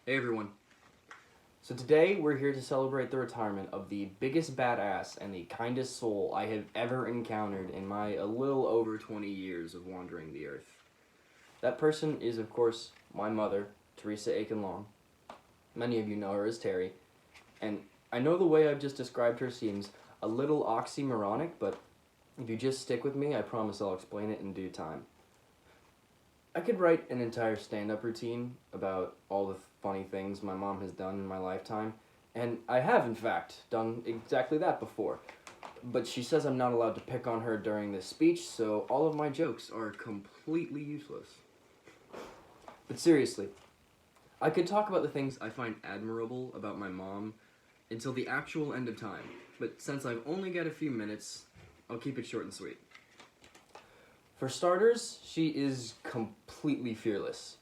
Hey everyone. So today we're here to celebrate the retirement of the biggest badass and the kindest soul I have ever encountered in my a little over 20 years of wandering the earth. That person is, of course, my mother, Teresa Aiken Long. Many of you know her as Terry, and I know the way I've just described her seems a little oxymoronic, but if you just stick with me, I promise I'll explain it in due time. I could write an entire stand-up routine about all the funny things my mom has done in my lifetime, and I have, in fact, done exactly that before. But she says I'm not allowed to pick on her during this speech, so all of my jokes are completely useless. But seriously, I could talk about the things I find admirable about my mom until the actual end of time, but since I've only got a few minutes, I'll keep it short and sweet. For starters, she is completely fearless.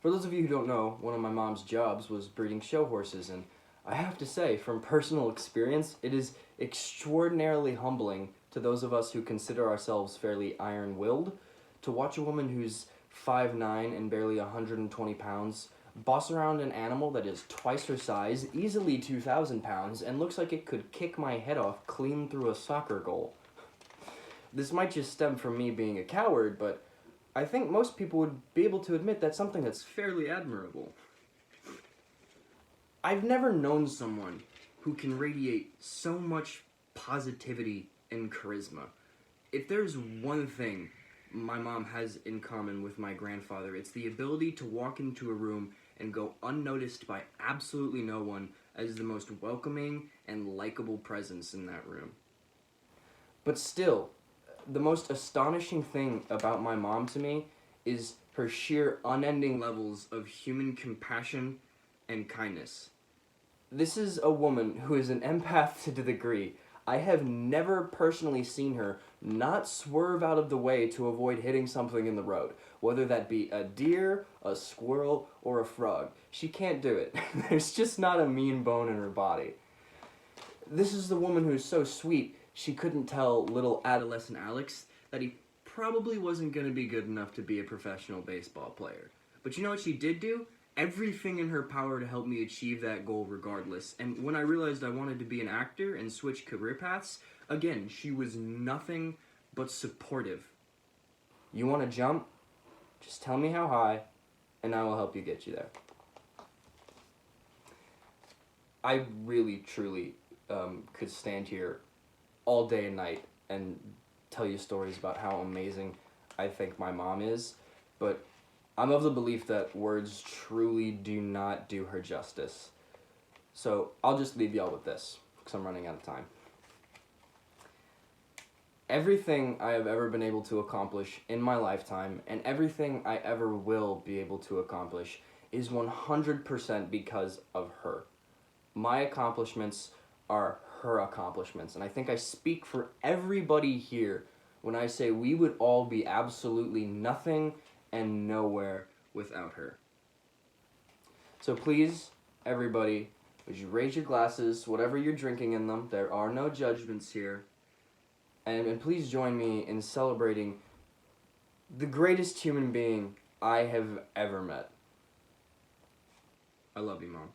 For those of you who don't know, one of my mom's jobs was breeding show horses, and I have to say, from personal experience, it is extraordinarily humbling to those of us who consider ourselves fairly iron-willed to watch a woman who's 5'9" and barely 120 pounds boss around an animal that is twice her size, easily 2,000 pounds, and looks like it could kick my head off clean through a soccer goal. This might just stem from me being a coward, but I think most people would be able to admit that's something that's fairly admirable. I've never known someone who can radiate so much positivity and charisma. If there's one thing my mom has in common with my grandfather, it's the ability to walk into a room and go unnoticed by absolutely no one as the most welcoming and likable presence in that room. But still, the most astonishing thing about my mom to me is her sheer unending levels of human compassion and kindness. This is a woman who is an empath to the degree I have never personally seen her not swerve out of the way to avoid hitting something in the road, whether that be a deer, a squirrel, or a frog. She can't do it. There's just not a mean bone in her body. This is the woman who's so sweet she couldn't tell little adolescent Alex that he probably wasn't going to be good enough to be a professional baseball player. But you know what she did do? Everything in her power to help me achieve that goal regardless. And when I realized I wanted to be an actor and switch career paths, again, she was nothing but supportive. You want to jump? Just tell me how high, and I will help you get you there. I really, truly could stand here all day and night and tell you stories about how amazing I think my mom is, but I'm of the belief that words truly do not do her justice. So I'll just leave y'all with this, because I'm running out of time. Everything I have ever been able to accomplish in my lifetime, and everything I ever will be able to accomplish, is 100% because of her. My accomplishments are her accomplishments, and I think I speak for everybody here when I say we would all be absolutely nothing and nowhere without her. So please, everybody, would you raise your glasses, whatever you're drinking in them, there are no judgments here, and please join me in celebrating the greatest human being I have ever met. I love you, Mom.